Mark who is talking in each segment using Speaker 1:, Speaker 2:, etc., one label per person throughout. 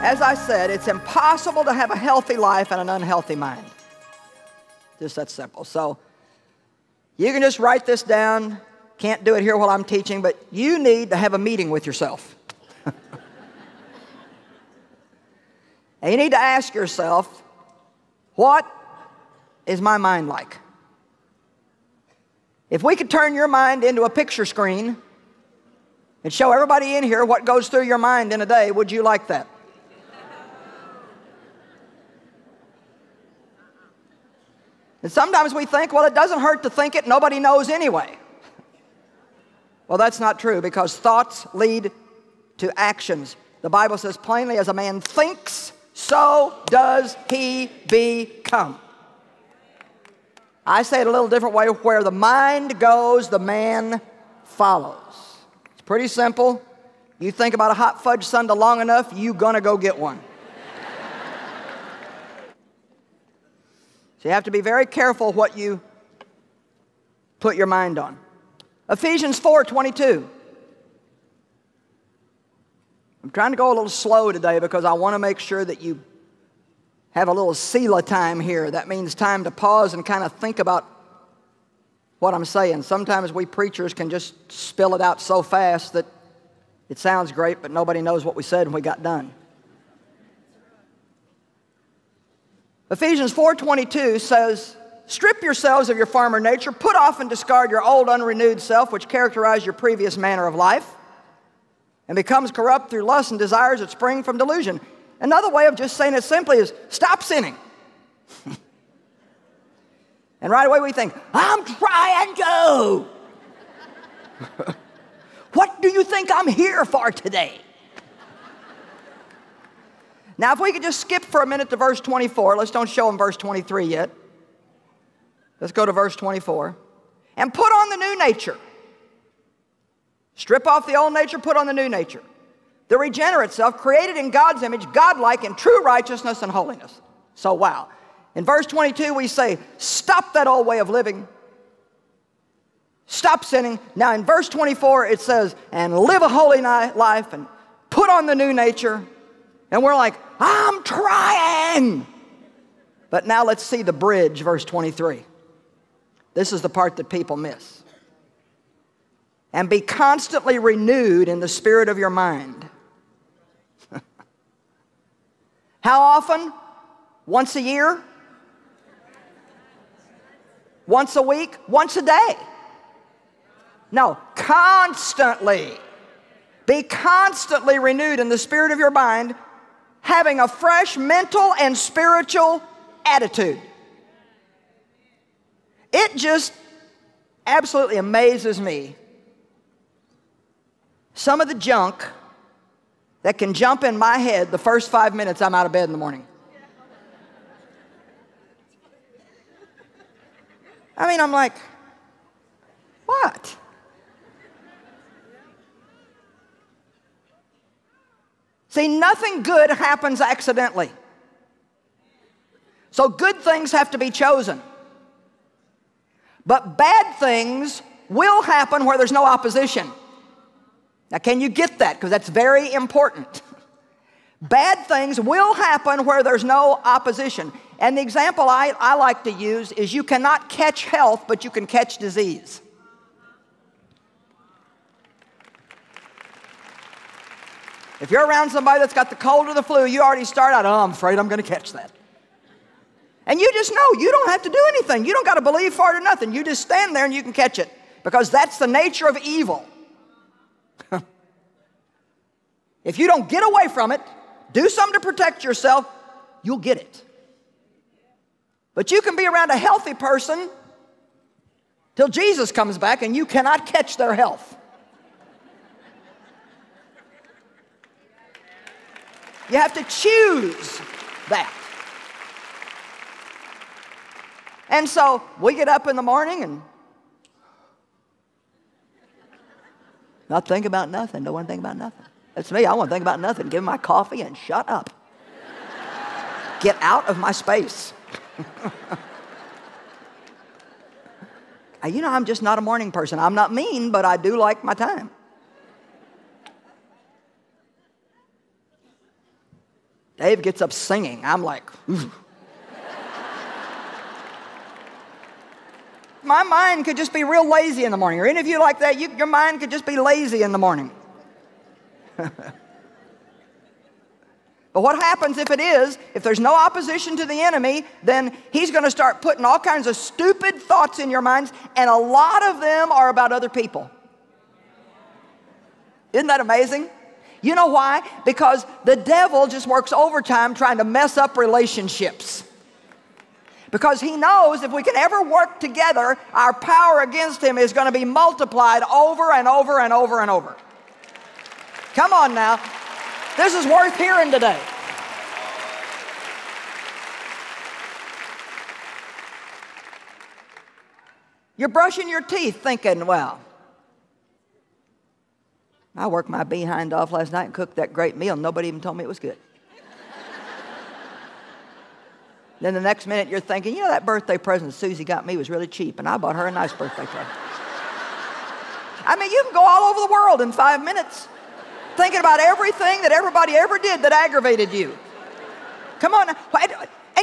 Speaker 1: As I said, it's impossible to have a healthy life and an unhealthy mind. Just that simple. So you can just write this down. Can't do it here while I'm teaching, but you need to have a meeting with yourself. And you need to ask yourself, what is my mind like? If we could turn your mind into a picture screen and show everybody in here what goes through your mind in a day, would you like that? And sometimes we think, well, it doesn't hurt to think it, nobody knows anyway. Well, that's not true, because thoughts lead to actions. The Bible says plainly, as a man thinks, so does he become. I say it a little different way. Where the mind goes, the man follows. It's pretty simple. You think about a hot fudge sundae long enough, you're going to go get one. So you have to be very careful what you put your mind on. Ephesians 4:22. I'm trying to go a little slow today because I want to make sure that you have a little Selah time here. That means time to pause and kind of think about what I'm saying. Sometimes we preachers can just spill it out so fast that it sounds great, but nobody knows what we said when we got done. Ephesians 4:22 says, strip yourselves of your former nature, put off and discard your old unrenewed self, which characterized your previous manner of life, and becomes corrupt through lust and desires that spring from delusion. Another way of just saying it simply is, stop sinning. And right away we think, I'm trying to. What do you think I'm here for today? Now, if we could just skip for a minute to verse 24. Let's don't show them verse 23 yet. Let's go to verse 24. And put on the new nature. Strip off the old nature, put on the new nature. The regenerate self, created in God's image, godlike in true righteousness and holiness. So, wow. In verse 22, we say, stop that old way of living. Stop sinning. Now, in verse 24, it says, and live a holy life and put on the new nature. And we're like, I'm trying. But now let's see the bridge, verse 23. This is the part that people miss. And be constantly renewed in the spirit of your mind. How often? Once a year? Once a week? Once a day? No, constantly. Be constantly renewed in the spirit of your mind, having a fresh mental and spiritual attitude. It just absolutely amazes me, some of the junk that can jump in my head the first 5 minutes I'm out of bed in the morning. I mean, I'm like, what? See, nothing good happens accidentally. So good things have to be chosen. But bad things will happen where there's no opposition. Now, can you get that? Because that's very important. Bad things will happen where there's no opposition. And the example I like to use is you cannot catch health, but you can catch disease. If you're around somebody that's got the cold or the flu, you already start out, oh, I'm afraid I'm going to catch that. And you just know you don't have to do anything. You don't got to believe for it or nothing. You just stand there and you can catch it, because that's the nature of evil. If you don't get away from it, do something to protect yourself, you'll get it. But you can be around a healthy person till Jesus comes back and you cannot catch their health. You have to choose that. And so we get up in the morning and not think about nothing. Don't want to think about nothing. That's me. I want to think about nothing. Give me my coffee and shut up. Get out of my space. You know, I'm just not a morning person. I'm not mean, but I do like my time. Dave gets up singing. I'm like, ooh. My mind could just be real lazy in the morning. Or any of you like that, your mind could just be lazy in the morning. But what happens if it is, if there's no opposition to the enemy, then he's going to start putting all kinds of stupid thoughts in your minds, and a lot of them are about other people. Isn't that amazing? You know why? Because the devil just works overtime trying to mess up relationships. Because he knows if we can ever work together, our power against him is going to be multiplied over and over and over and over. Come on now. This is worth hearing today. You're brushing your teeth thinking, well, I worked my behind off last night and cooked that great meal. Nobody even told me it was good. Then the next minute you're thinking, you know, that birthday present Susie got me was really cheap, and I bought her a nice birthday present. I mean, you can go all over the world in 5 minutes thinking about everything that everybody ever did that aggravated you. Come on. And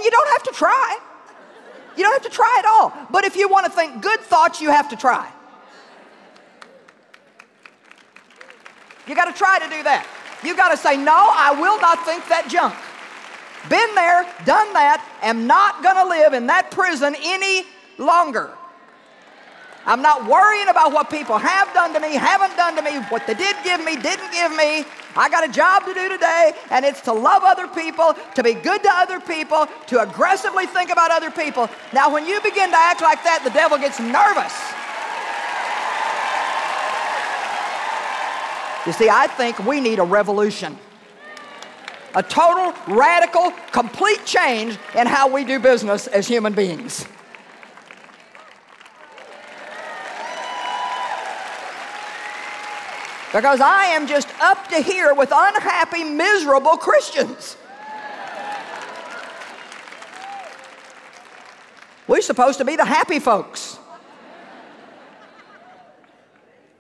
Speaker 1: you don't have to try. You don't have to try at all. But if you want to think good thoughts, you have to try. You got to try to do that. You got to say, no, I will not think that junk. Been there, done that, am not going to live in that prison any longer. I'm not worrying about what people have done to me, haven't done to me, what they did give me, didn't give me. I got a job to do today, and it's to love other people, to be good to other people, to aggressively think about other people. Now, when you begin to act like that, the devil gets nervous. You see, I think we need a revolution. A total, radical, complete change in how we do business as human beings. Because I am just up to here with unhappy, miserable Christians. We're supposed to be the happy folks.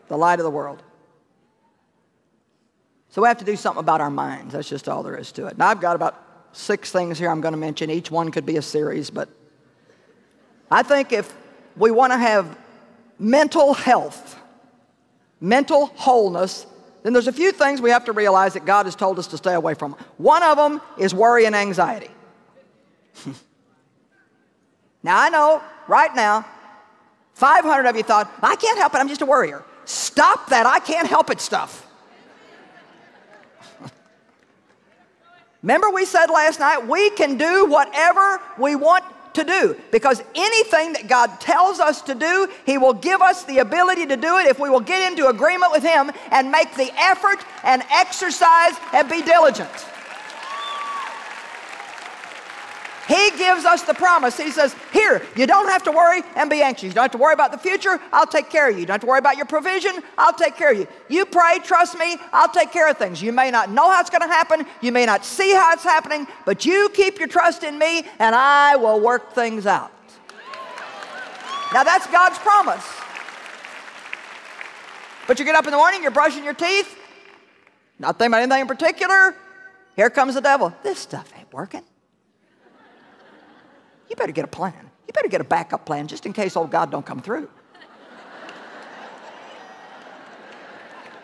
Speaker 1: The light of the world. So we have to do something about our minds. That's just all there is to it. Now, I've got about 6 things here I'm going to mention. Each one could be a series, but I think if we want to have mental health, mental wholeness, then there's a few things we have to realize that God has told us to stay away from. One of them is worry and anxiety. Now, I know right now, 500 of you thought, I can't help it, I'm just a worrier. Stop that I can't help it stuff. Remember we said last night, we can do whatever we want to do, because anything that God tells us to do, He will give us the ability to do it if we will get into agreement with Him and make the effort and exercise and be diligent. He gives us the promise. He says, here, you don't have to worry and be anxious. You don't have to worry about the future. I'll take care of you. You don't have to worry about your provision. I'll take care of you. You pray, trust me, I'll take care of things. You may not know how it's going to happen. You may not see how it's happening, but you keep your trust in me and I will work things out. Now that's God's promise. But you get up in the morning, you're brushing your teeth, not thinking about anything in particular. Here comes the devil. This stuff ain't working. You better get a plan. You better get a backup plan just in case old God don't come through.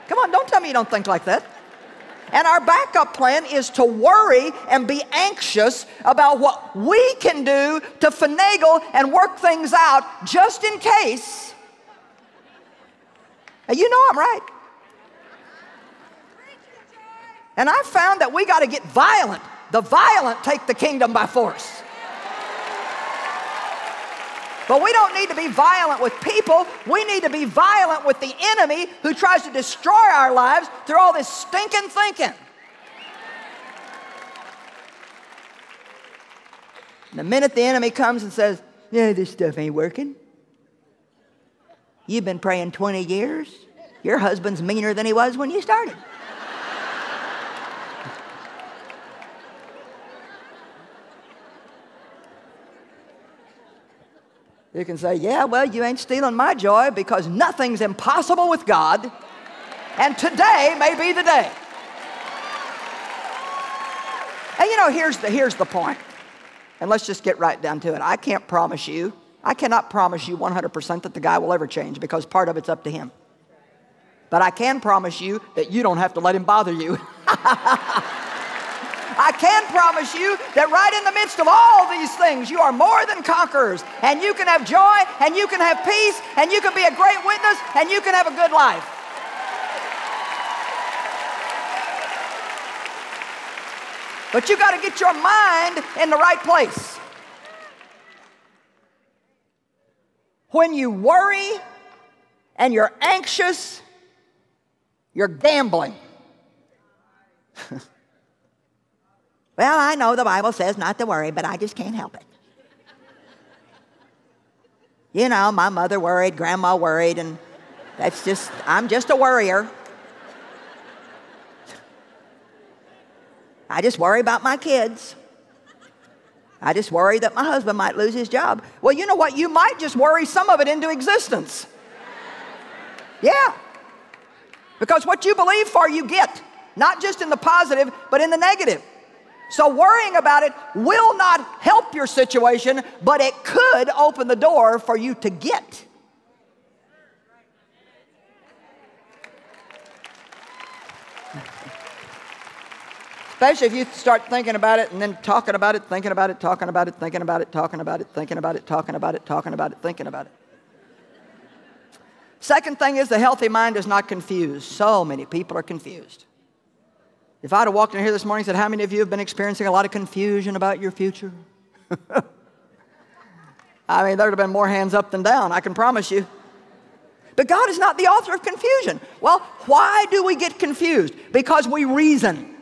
Speaker 1: Come on, don't tell me you don't think like that. And our backup plan is to worry and be anxious about what we can do to finagle and work things out just in case. Now, you know I'm right. And I found that we got to get violent. The violent take the kingdom by force. But we don't need to be violent with people. We need to be violent with the enemy who tries to destroy our lives through all this stinking thinking. And the minute the enemy comes and says, yeah, this stuff ain't working. You've been praying 20 years. Your husband's meaner than he was when you started. You can say, yeah, well, you ain't stealing my joy because nothing's impossible with God, and today may be the day. And you know, here's the point. And let's just get right down to it. I can't promise you, I cannot promise you 100% that the guy will ever change, because part of it's up to him. But I can promise you that you don't have to let him bother you. I can promise you that right in the midst of all these things, you are more than conquerors. And you can have joy, and you can have peace, and you can be a great witness, and you can have a good life. But you got to get your mind in the right place. When you worry and you're anxious, you're gambling. Well, I know the Bible says not to worry, but I just can't help it. You know, my mother worried, grandma worried, and I'm just a worrier. I just worry about my kids. I just worry that my husband might lose his job. Well, you know what? You might just worry some of it into existence. Yeah. Because what you believe for, you get. Not just in the positive, but in the negative. So worrying about it will not help your situation, but it could open the door for you to get. Especially if you start thinking about it and then talking about it, thinking about it, talking about it, thinking about it, talking about it, thinking about it, talking about it, talking about it, thinking about it. Second thing is, the healthy mind is not confused. So many people are confused. If I'd have walked in here this morning and said, how many of you have been experiencing a lot of confusion about your future? I mean, there would have been more hands up than down, I can promise you. But God is not the author of confusion. Well, why do we get confused? Because we reason.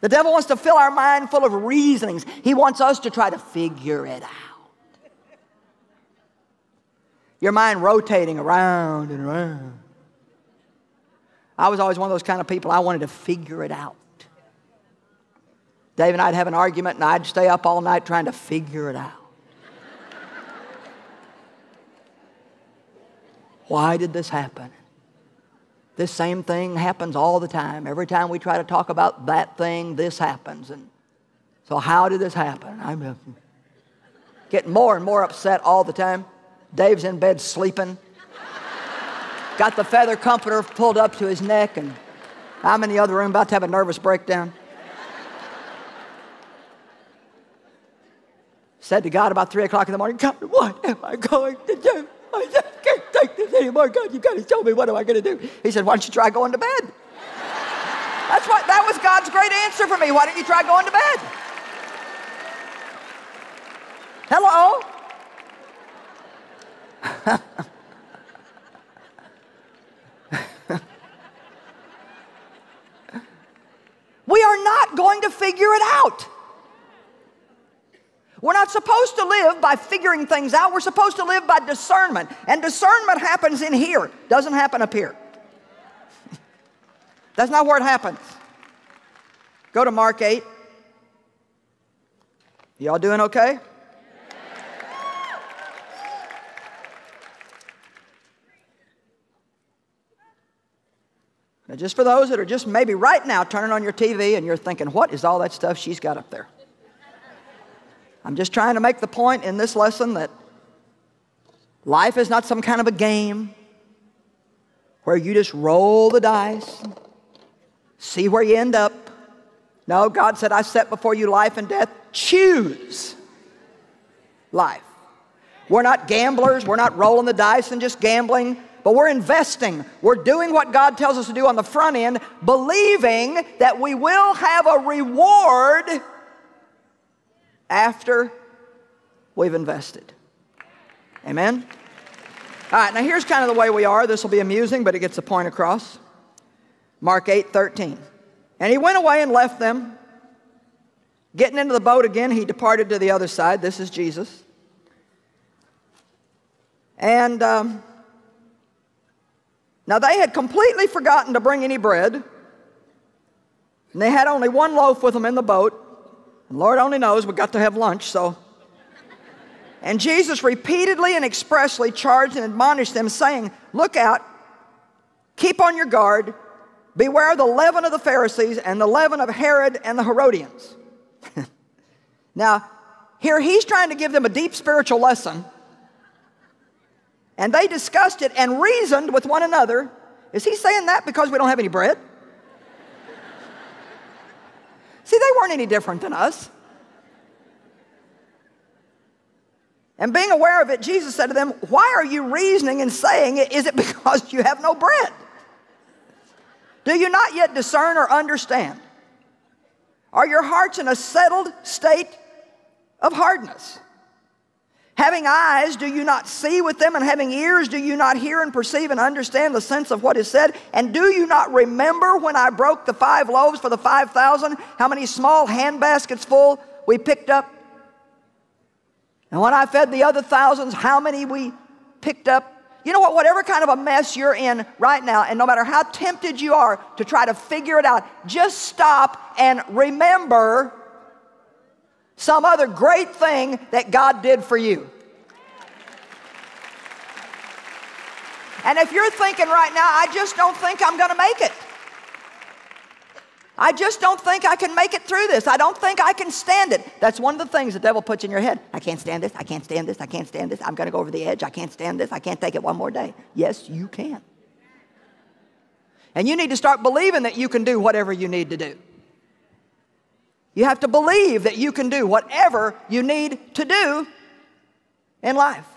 Speaker 1: The devil wants to fill our mind full of reasonings. He wants us to try to figure it out. Your mind rotating around and around. I was always one of those kind of people, I wanted to figure it out. Dave and I'd have an argument, and I'd stay up all night trying to figure it out. Why did this happen? This same thing happens all the time. Every time we try to talk about that thing, this happens. And so how did this happen? I'm getting more and more upset all the time. Dave's in bed sleeping. Got the feather comforter pulled up to his neck, and I'm in the other room about to have a nervous breakdown. Said to God about 3 o'clock in the morning, God, what am I going to do? I just can't take this anymore. God, you got to show me, what am I going to do? He said, why don't you try going to bed? That was God's great answer for me. Why don't you try going to bed? Hello? We are not going to figure it out. We're not supposed to live by figuring things out. We're supposed to live by discernment. And discernment happens in here. Doesn't happen up here. That's not where it happens. Go to Mark 8. Y'all doing okay? Now, just for those that are just maybe right now turning on your TV and you're thinking, what is all that stuff she's got up there? I'm just trying to make the point in this lesson that life is not some kind of a game where you just roll the dice, see where you end up. No, God said, I set before you life and death. Choose life. We're not gamblers. We're not rolling the dice and just gambling. But we're investing. We're doing what God tells us to do on the front end, believing that we will have a reward after we've invested. Amen? All right, now here's kind of the way we are. This will be amusing, but it gets the point across. Mark 8:13. And he went away and left them. Getting into the boat again, he departed to the other side. This is Jesus. And now they had completely forgotten to bring any bread. And they had only one loaf with them in the boat. And Lord only knows we got to have lunch, so. And Jesus repeatedly and expressly charged and admonished them, saying, look out, keep on your guard, Beware the leaven of the Pharisees and the leaven of Herod and the Herodians. Now, here he's trying to give them a deep spiritual lesson. And they discussed it and reasoned with one another. Is he saying that because we don't have any bread? See, they weren't any different than us. And being aware of it, Jesus said to them, why are you reasoning and saying, is it because you have no bread? Do you not yet discern or understand? Are your hearts in a settled state of hardness? Having eyes, do you not see with them? And having ears, do you not hear and perceive and understand the sense of what is said? And do you not remember when I broke the 5 loaves for the 5,000, how many small hand baskets full we picked up? And when I fed the other thousands, how many we picked up? You know what? Whatever kind of a mess you're in right now, and no matter how tempted you are to try to figure it out, just stop and remember some other great thing that God did for you. And if you're thinking right now, I just don't think I'm going to make it. I just don't think I can make it through this. I don't think I can stand it. That's one of the things the devil puts in your head. I can't stand this. I can't stand this. I can't stand this. I'm going to go over the edge. I can't stand this. I can't take it one more day. Yes, you can. And you need to start believing that you can do whatever you need to do. You have to believe that you can do whatever you need to do in life.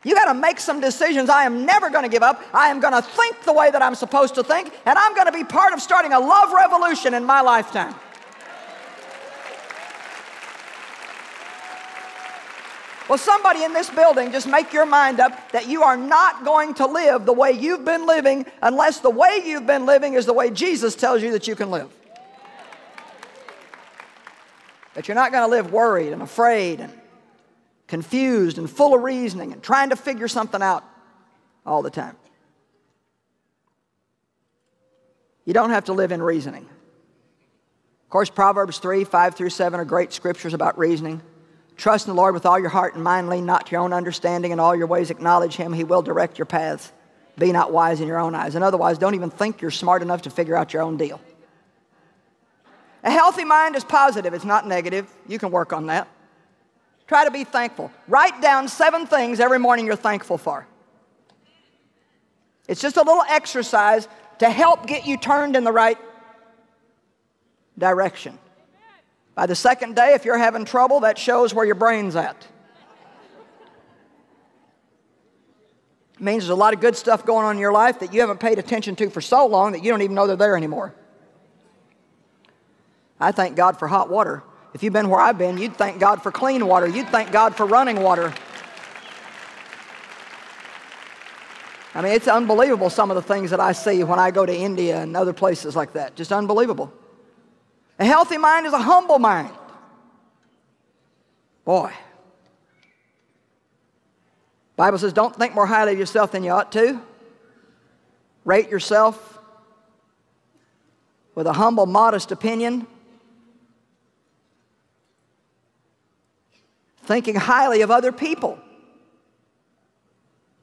Speaker 1: You got to make some decisions. I am never going to give up. I am going to think the way that I'm supposed to think, and I'm going to be part of starting a love revolution in my lifetime. Well, somebody in this building, just make your mind up that you are not going to live the way you've been living unless the way you've been living is the way Jesus tells you that you can live. That you're not going to live worried and afraid and confused and full of reasoning and trying to figure something out all the time. You don't have to live in reasoning. Of course, Proverbs 3, 5 through 7 are great scriptures about reasoning. Trust in the Lord with all your heart and mind. Lean not to your own understanding. In all your ways acknowledge Him. He will direct your paths. Be not wise in your own eyes. And otherwise, don't even think you're smart enough to figure out your own deal. A healthy mind is positive. It's not negative. You can work on that. Try to be thankful. Write down 7 things every morning you're thankful for. It's just a little exercise to help get you turned in the right direction. By the second day, if you're having trouble, that shows where your brain's at. It means there's a lot of good stuff going on in your life that you haven't paid attention to for so long that you don't even know they're there anymore. I thank God for hot water. If you've been where I've been, you'd thank God for clean water. You'd thank God for running water. I mean, it's unbelievable some of the things that I see when I go to India and other places like that. Just unbelievable. A healthy mind is a humble mind. Boy. The Bible says, don't think more highly of yourself than you ought to. Rate yourself with a humble, modest opinion. Thinking highly of other people.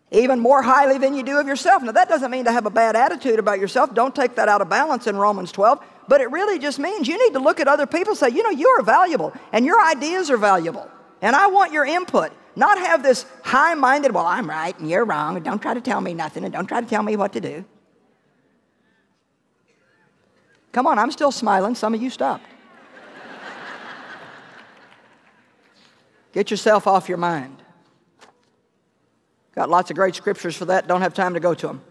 Speaker 1: Even more highly than you do of yourself. Now, that doesn't mean to have a bad attitude about yourself. Don't take that out of balance in Romans 12. But it really just means you need to look at other people and say, you know, you are valuable. And your ideas are valuable. And I want your input. Not have this high-minded, well, I'm right and you're wrong. And don't try to tell me nothing. And don't try to tell me what to do. Come on, I'm still smiling. Some of you stopped. Get yourself off your mind. Got lots of great scriptures for that. Don't have time to go to them.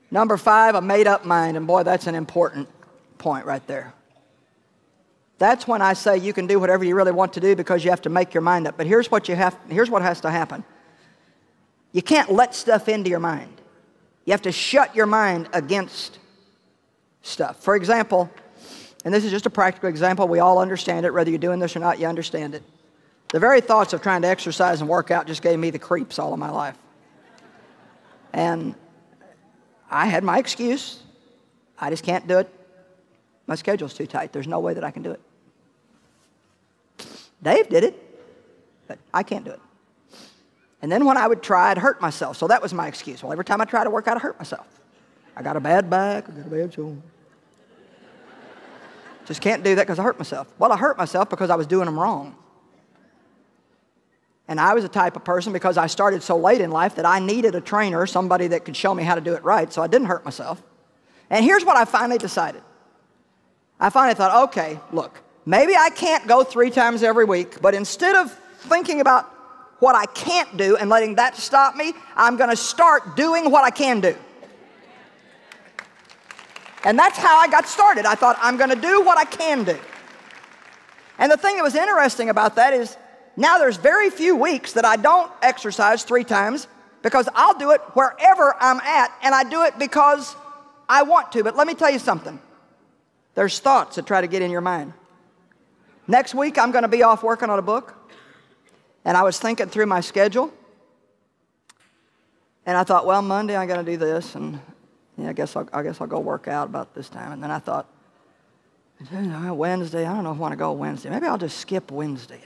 Speaker 1: Number 5, a made-up mind. And boy, that's an important point right there. That's when I say you can do whatever you really want to do because you have to make your mind up. But here's what has to happen. You can't let stuff into your mind. You have to shut your mind against stuff. For example, and this is just a practical example. We all understand it. Whether you're doing this or not, you understand it. The very thoughts of trying to exercise and work out just gave me the creeps all of my life. And I had my excuse. I just can't do it. My schedule's too tight. There's no way that I can do it. Dave did it, but I can't do it. And then when I would try, I'd hurt myself. So that was my excuse. Well, every time I try to work out, I hurt myself. I got a bad back, I got a bad shoulder. Just can't do that because I hurt myself. Well, I hurt myself because I was doing them wrong. And I was the type of person, because I started so late in life, that I needed a trainer, somebody that could show me how to do it right, so I didn't hurt myself. And here's what I finally decided. I finally thought, okay, look, maybe I can't go 3 times every week, but instead of thinking about what I can't do and letting that stop me, I'm going to start doing what I can do. And that's how I got started. I thought, I'm going to do what I can do. And the thing that was interesting about that is, now there's very few weeks that I don't exercise 3 times, because I'll do it wherever I'm at, and I do it because I want to. But let me tell you something. There's thoughts that try to get in your mind. Next week, I'm going to be off working on a book, and I was thinking through my schedule, and I thought, well, Monday I'm going to do this, and yeah, I guess I'll go work out about this time. And then I thought, Wednesday, I don't know if I want to go Wednesday. Maybe I'll just skip Wednesday.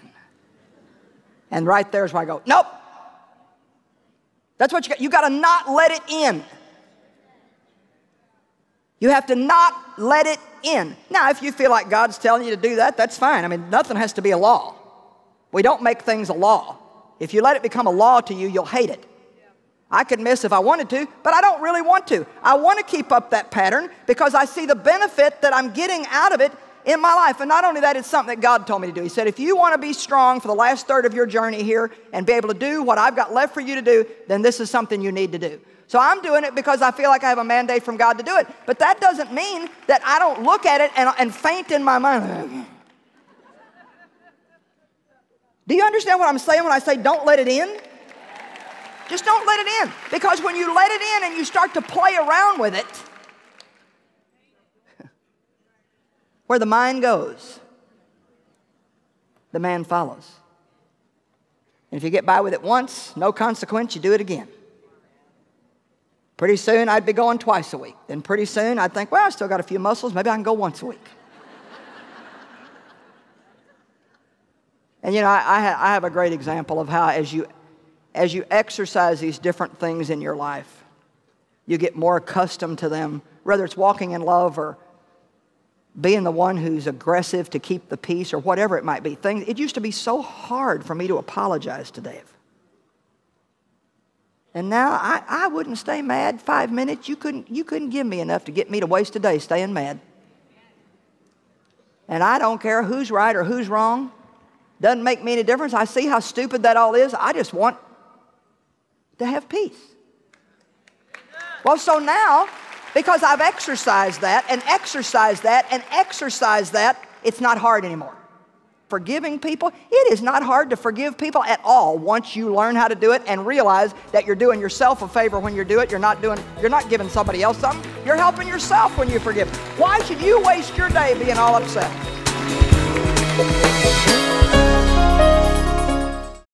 Speaker 1: And right there's where I go, nope. That's what you got. You got to not let it in. You have to not let it in. Now, if you feel like God's telling you to do that, that's fine. I mean, nothing has to be a law. We don't make things a law. If you let it become a law to you, you'll hate it. I could miss if I wanted to, but I don't really want to. I want to keep up that pattern because I see the benefit that I'm getting out of it in my life. And not only that, it's something that God told me to do. He said, if you want to be strong for the last third of your journey here and be able to do what I've got left for you to do, then this is something you need to do. So I'm doing it because I feel like I have a mandate from God to do it. But that doesn't mean that I don't look at it and faint in my mind. Do you understand what I'm saying when I say don't let it in? Just don't let it in. Because when you let it in and you start to play around with it, where the mind goes, the man follows. And if you get by with it once, no consequence, you do it again. Pretty soon, I'd be going twice a week. Then pretty soon, I'd think, well, I still got a few muscles. Maybe I can go once a week. And, you know, I have a great example of how as you exercise these different things in your life, you get more accustomed to them, whether it's walking in love or being the one who's aggressive to keep the peace or whatever it might be. It used to be so hard for me to apologize to Dave. And now I wouldn't stay mad 5 minutes. You couldn't give me enough to get me to waste a day staying mad. And I don't care who's right or who's wrong. Doesn't make me any difference. I see how stupid that all is. I just want to have peace. Well, so now, because I've exercised that and exercised that and exercised that, it's not hard anymore. Forgiving people, it is not hard to forgive people at all once you learn how to do it and realize that you're doing yourself a favor when you do it. You're not giving somebody else something. You're helping yourself when you forgive. Why should you waste your day being all upset?